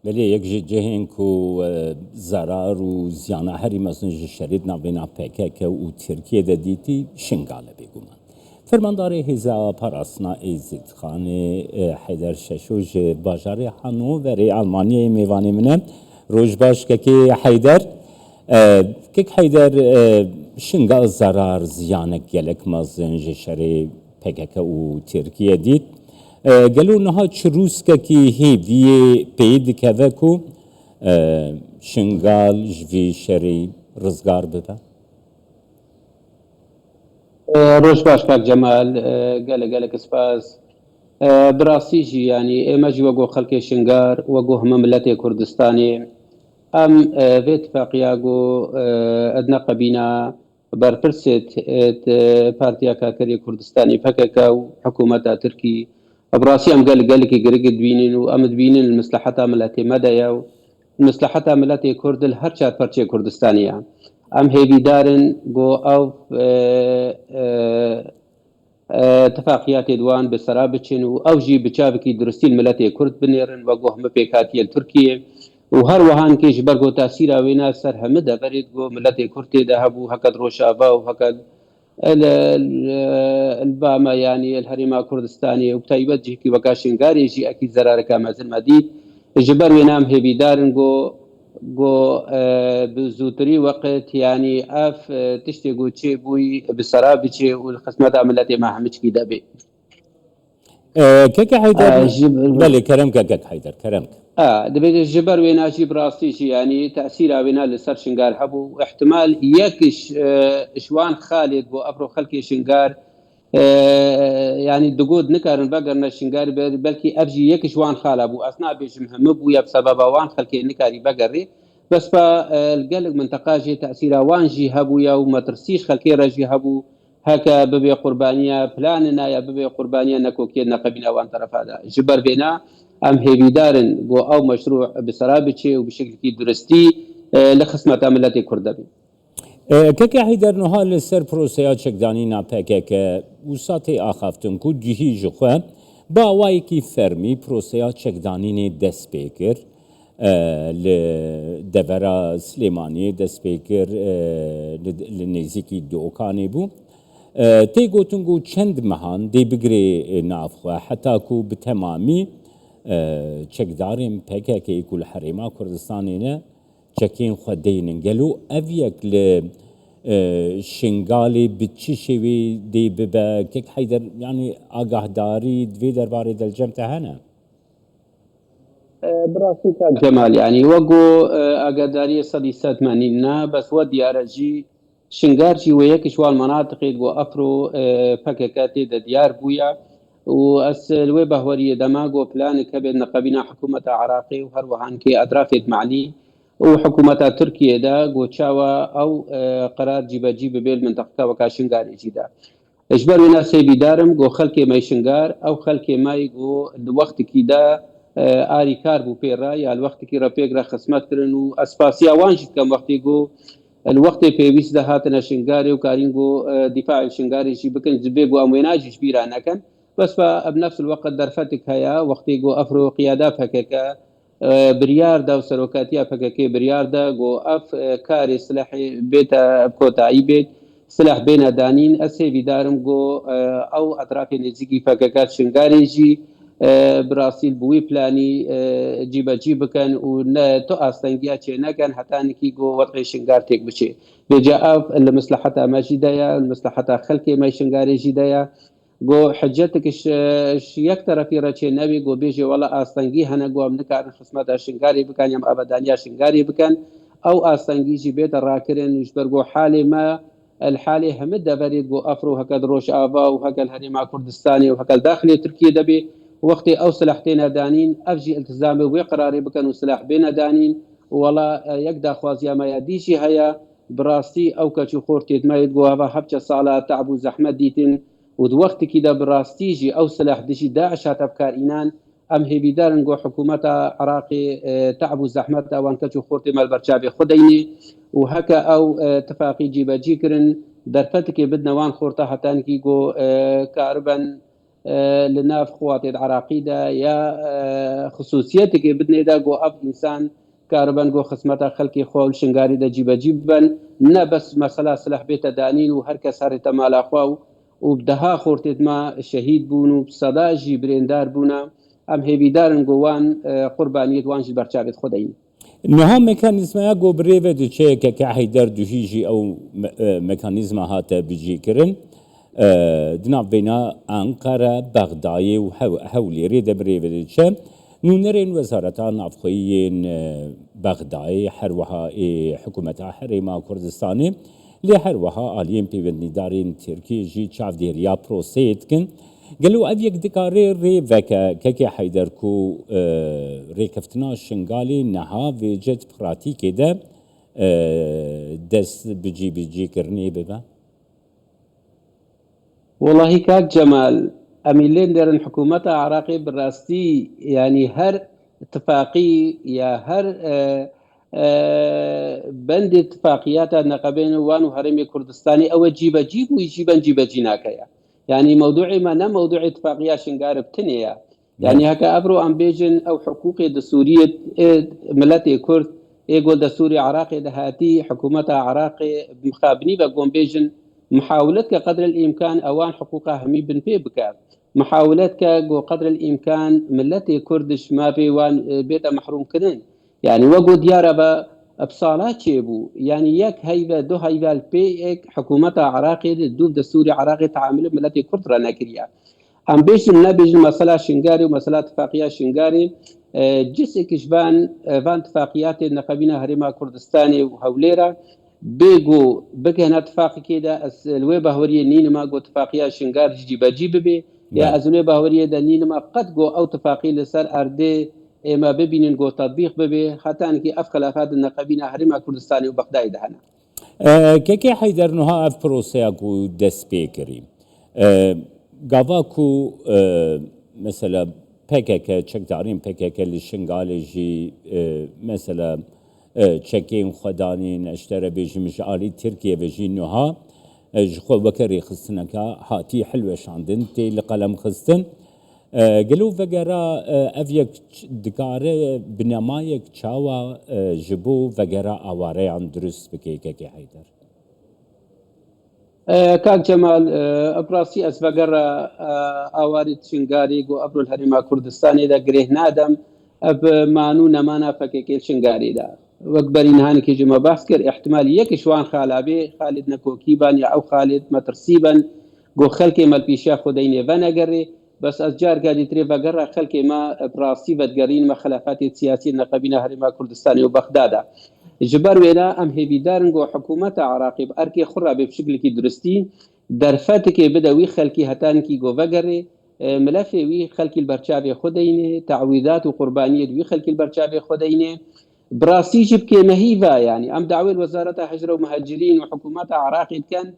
بله یک جهین کو ضرر و زیان هری مثلا شرید نبینا پکک و ترکیه دیتی شنگاله بگومان فرماندار هزا پاراسنا ایزید خان حیدر ششوج باجار هانوور آلمانیای میوانی منه روش باش که حیدر حیدر شنگال ضرر زیانک گلک مازن جشری پکک و ترکیه دیت گلو نها چروس که هیوی پید که وکو شنگال جوی شری رزگار بده روش باش کاک جمال گلک سپاس براسي جي يعني ايماجي وقو خلق شنغار وقو هم ملتي كردستاني ام في اتفاقيا قو ادنا قبينا برفرست بارتيا كاكري كردستاني فككا وحكومة تركي براسي ام قال كي قرقد بينين وامد بينين المصلحة ملتي مدايا المصلحة ملتي كرد الهرشات بارتيا كردستانية ام هيفي دارن قو او اتفاقيات دوان بسرابتشن واوجي بچابكي درستي الملتي كرد بنيرن وقو هم بيكاتي تركيا وهر وهان كيش برغو تاثير وينا سر همدا بريد قو ملتي كرد ذهبوا هكذا روشابا وهكذا الباما يعني الهريما كردستاني وبتايبت جيكي وكاشنغاري جي اكيد زرار كامازن مديد جبر وينام هبي دارن قو بزوتري وقت يعني اف تشتي قو تشي بوي بسرابتشي والخصمات عملتي ما همش كده بي كك حيدر بله كرم كك حيدر كرمك دبيت الجبر وين اجي براسي شي يعني تاثير وين لسر شنغار حبو احتمال يكش شوان خالد بو ابرو خلكي شنغار يعني دقود نكرن بقرنا شنغار بلكي ابجي يكش وان خال ابو اثناء بيج مهم بو بسبب وان خلكي نكاري بقري بس فالقلق منطقه جي تاثير وان جي هبو يا وما ترسيش خلكي رجي هبو هكا ببي قربانيه بلاننا يا ببي قربانيه نكو كيدنا قبيله وان طرف هذا جبر بينا ام هيفي دارن بو او مشروع بسرابتشي وبشكل كي درستي لخصمة عملتي كردبي كك حيدر نها لسر پروسيا چکدانی ناپکک وساتی آخافتن کو جهی جخوا با وای کی فرمی پروسيا چکدانی نه دست بکر ل دورا سليماني دست بکر لنزیکی دوکانی بو تی گوتنگو چند مهان دی بگری نافخوا حتی کو بتمامی چکداریم پکک کل حریما کردستانی نه چکین خودینن گلو اویک ل شنگالی بچی شوی دی ببا کک حیدر يعني آگاهداری دوی درباره دلجم تهنه براسي جمال يعني وقو آگاهداری صدي 80 بس وديارجي شنگارجي ويك شوال مناطق و افرو فككاتي د ديار بويا والوي بهوري دماغو بلان كبد نقبنا حكومة عراقي وهر وهان كي أدرافت معني وحكومة تركيا دا قوتشاوا أو قرار جيب بيل منطقة وكاشنغار جيدا إجبار ونا سيبي دارم قو خلكي ماي شنغار أو خلكي ماي قو الوقت كي دا آري كاربو بيرا يا الوقت كي رابيقرا خصمات كرنو أسباسيا وانجد كم وقت قو الوقت بيويس ده هاتنا شنغاري وكارينغو دفاع الشنغاري جي بكن زبيقو أمويناجي شبيرا نكن بس فبنفس الوقت درفتك هيا وقت قو أفرو قيادات هكاكا بريار دا وسروكاتيا فكاكي بريار دا قو اف كاري سلاحي بيتا بكوتاعي بيت سلاح بين دانين اسي بدارم قو او اطراف نزيكي فكاكات شنغاري جي براسيل بوي بلاني جيبا كان ونتو استنجيا تشينا كان حتى نكي قو وطعي شنغار تيك بشي بجاء المصلحة ما جدايا المصلحة خلقي ما شنغاري جدايا قو حجتك يكتر في رتشي نبي قو بيجي ولا استنجي هنا قو منكار خصمات شنغاري بكان يم ابدانيا شنغاري بكان او استنجي جي بيت الراكرين ويشبر قو حالي ما الحالي همد بريد قو افرو هكذا روش افا وهكذا الهريمة كردستاني وهكذا داخلي تركيا دبي وقتي او سلاحتين دانين افجي التزامي وقراري بكن وسلاح بين دانين ولا يقدا خوازيا ما يديشي هيا براستي او كاتشو خورتي ما يدقوا هذا حبشه صاله تعب وزحمه ديتن ودوقت كده براستيجي او سلاح دشي داعش هتبكار اينان ام هبي دارن قو حكومه عراقي تعب وزحمه وان كاتشو خورتي مال برشابي خديني وهكا او اتفاقي جيبا جيكرن درفتك بدنا وان خورتا حتى نكي قو كاربن لناف خواتي عراقي دا يا خصوصيتك بدنا دا جو أب إنسان كاربان جو خصمتا خلقي خول شنغاري دا جيبا نا بس مسألة سلاح بيت دانين وهركس هاري تمال أخواو وبدها خورتت ما شهيد بونو بصدا جيبريندار بونا أم هيبيدارن جوان قربانيت وانج برشابت خدين نها مکانیزمها گوبره و چه که حیدر دوهیجی او مکانیزم هاته بجی کرن دنا بنا أنقرة بغداد وحولي ريد بريفد چه نونرين وزارتان نافخيين بغداد حروها حكومتها حريما كردستاني لحروها آليين بيبندارين تركي جي تشاف ديريا بروسيت كن قالوا أبيك دكاري ري وكا كاكي حيدر كو ري كفتنا شنغالي نها ويجت براتيكي ده دس بجي كرني ببا والله كاك جمال أميلين درن حكومتها عراقي بالراستي يعني هر اتفاقي يا هر بند اتفاقيات نقبين وانو هرمي كردستاني او جيب ويجيبا جيناكيا يعني موضوعي ما نا موضوع اتفاقية شنغار بتنيا يعني هكا أبرو أمبيجن أو حقوقي دستورية ملتي كرد يقول دستوري عراقي دهاتي حكومتها عراقي مخابني بقوم بيجن محاولتك قدر الإمكان أوان حقوقها همي بن في بكار محاولتك قدر الإمكان ملتي كردش ما في وان بيتا محروم كدن يعني وقو ديارة بصالات شيبو يعني يك هيبة دو هيبة البيك حكومتها عراقي دوب دستوري عراقي تعامل ملتي كرد رانا كريا أم بيش نبيج مسألة شنغاري ومسألة اتفاقية شنغاري جسك إشبان فان اتفاقيات النقبينا هريما كردستاني وهوليرا بيجو بكهنا اتفاق كده الويبة هورية نينما قو اتفاقية شنغار جيب بي يا أزلويبة هورية دا نينما قد قو أو اتفاقية لسر أردي ما ببينين قو تطبيق ببي حتى أنكي أفخلافات النقبينا هريما كردستاني وبغداد هنا كيكي حيدر نها أف بروسياكو دس بيكري قاواكو مثلا PKK çekdarın PKK'li şingaleci mesela çekin خدانين اشترى بيجمش علي تركيا بيجينوها جخو بكري خستنكا هاتي حلوة شاندن تي لقلم خستن قالوا فقرا افيك دكاره بنمايك تشاوا جبو فقرا اواري عن درس بكيكي حيدر كاك جمال ابراسي اسفقر اواري شنغاري قو ابرو الهريما كردستاني دا قريه نادم اب مانو نمانا فكيكي شنغاري دا وكبرين هانكي جمع باسكر احتمال يك شوان خالابي خالد نكوكيبان يا او خالد مترسيبا قو خلكي مال بيشا خديني فنقري بس ازجار قادي تري فقرا خلكي ما براسي فتقرين ما خلافات السياسية نقبينا هريما كردستاني وبغدادا جبر وينا ام هيبيدارن قو حكومة عراقي باركي خرابي بشكل كي درستي درفاتك بدا وي خلكي هتانكي قو فقري ملفي وي خلكي البرشابي خديني تعويضات وقربانية وي خلكي البرشابي خديني براسي جبكي مهيبة يعني ام دعوي وزارة هجرة ومهاجرين وحكومات عراقي كان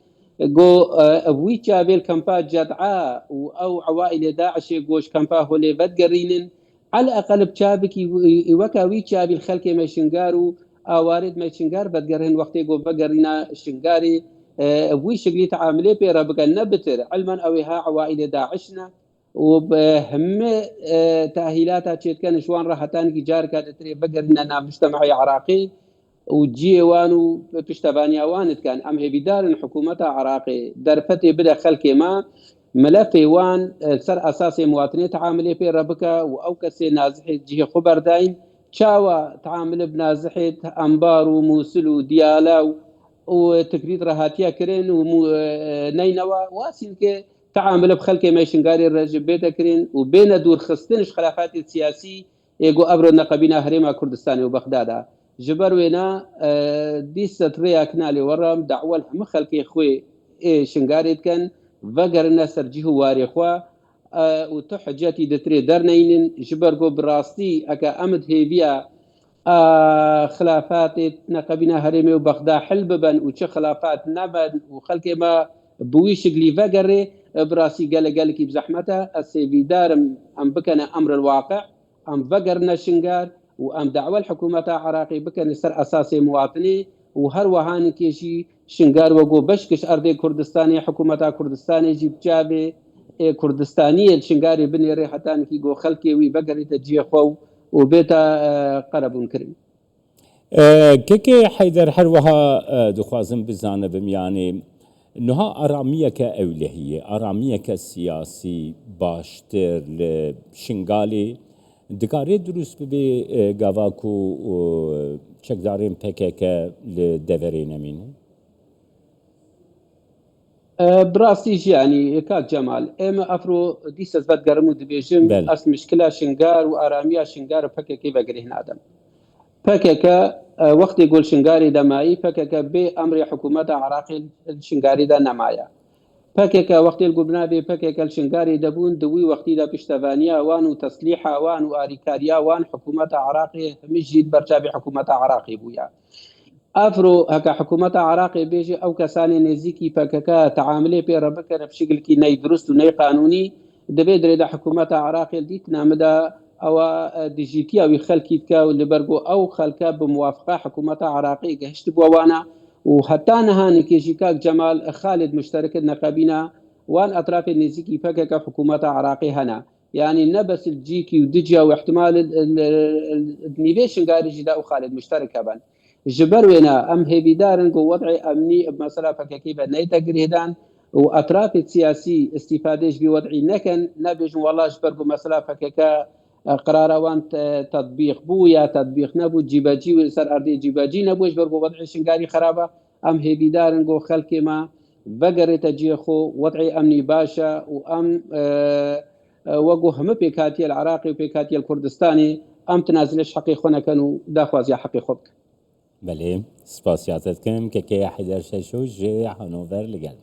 قو ابوي تشابيل كامبا جدعاء او عوائل داعش قوش كامبا هولي فدقرينن على الاقل بتشابك وكاوي تشابيل خلكي ميشنغارو اوارد ميشنغار بدقرهن وقتي قو بقرينا الشنغاري ابوي شغلي تعاملي بيرا بقى نبتر علما اويها عوائل داعشنا وبهم تأهيلاتها كان شوان راحتان كي جار كانت تري بقرنا مجتمعي عراقي وجي وانو بشتبانيا وانت كان ام هي بدار حكومتها عراقي درفتي بدا خلكي ما ملفي وان سر اساسي مواطني تعاملي في ربكا او كسي نازحي جهه خبر داين شاوا تعامل بنازحي انبار وموصل وديالا وتكريت رهاتيا كرين ونينوا واسيلك تعامل بخلكي ميشنغاري الرجل بيتا كرين وبين دور خستنش خلافات السياسي يقو ابرو نقبينا هريما كردستاني وبغدادا جبر وينا دي ستريا كنالي ورم دعوة مخلكي خوي شنغاري كان فقر الناس رجيه واري خوا وتحجاتي دتري درنين جبر قو براستي اكا امد هي بيا خلافات نقبينا هريمي وبغداد حلببن وش خلافات نبن وخلكي ما بويش قلي فقري براسي قال كي بزحمتها السيفي دارم ام بكنا امر الواقع ام فقرنا شنغار وام دعوة الحكومة عراقي بكن سر اساسي مواطني وهر وهان كيشي شنغار وقو بشكش ارضي كردستاني حكومة كردستاني جيب جابي کوردستانی شنگاری بنێڕێ هەتانکی گۆ خەڵکێوی بەگەڕێتە جێخۆ و بێتە قەرەبوونکردن. کێکێ حەیدەر هەروەها دخوازم بزانە بمیانێ نها ئارامیەکە ئەولەهیە ئارامیەکە سیاسی باشتر لە شنگالێ دکارێت دروست ببێ گاواک و چەکدارێن پێکێکە لە دەڤەرێ نەمینە. براستی ژیانی کاک جەمال ئێمە ئەفرۆ دیسەز بەدگەرم و دەبێژم ئەس مشکلا شنگار و ئارامیە شنگارە پەکێکی بەگرێ نادەم. پەکێکە وەختی گۆل شنگاری دەمایی پەکێکە بێ ئەمری حکوومەتە عراقی شنگاریدا نەمایە. پەکێکە وەختی گوبنابێ پەکێکە شنگاری دەبوون دووی وەختیدا پشتەوانیە وان و تەسلیحە وان و ئاریکاریا وان حکوومەتە عراقی هەمیژید بەرچاوی حکوومەتە عراقی بووە. ئەفرۆ هەکە حکوومەتە عراقی بێژێ ئەو کەسانی نێزیکی پەکەکە تەعاملێ پێڕە بکەرە بشکلکی نەی دروست و نەی قانونی دەبێت درێدا حکوومەتە عراقی دیت نامەدا ئەوە دیژیتیاوی خەلکی بکە و لەبەرگۆ ئەو خەلکە بموافقە حکوومەتە عراقی گەشت بووەوانە و هەتا نەهانێکێژی کاک جەمال خالد مشتەرکت نەقەبینە وان ئەطرافی نێزیکی پەکەکە حکوومەتە عراقی هەنا یعنی نەبەس جیکی و دجیا و احتمال نیوێ شنگاریژیدا و خالد مشتەرکە بن جبر وێنە ئەم هێبیدارن و وضعی ئەمنی مەسەلا پەکەکەی بە نەیتەگرێدان و ئەطرافی سیاسی استیفادەش بی وضعی نەکەن نەبێژن وەڵاش بەرگو مەسەلا پەکەکە قراروان تطبیق بوو یا تطبیق نەبوو جیبەجی و سەر ئەردی جیبەجی نەبووش بەرگو وضعی شنگاری خراپە ئەم هێبیدارن و خەڵکێمە بەگەڕێتە جێخۆ وضعی ئەمنی باشە و ئەم وەگو هەمە پێکاتیە العراقی و پێکاتیە کوردستانی ئەم تنازلش حەقی خۆ نەکەن و داخوازی حەقی خۆ بکەن. بەێ سپاسیاتت کەم کەکەی حەیدەر شەشۆ ژێ هەنۆڤەر لەگەڵ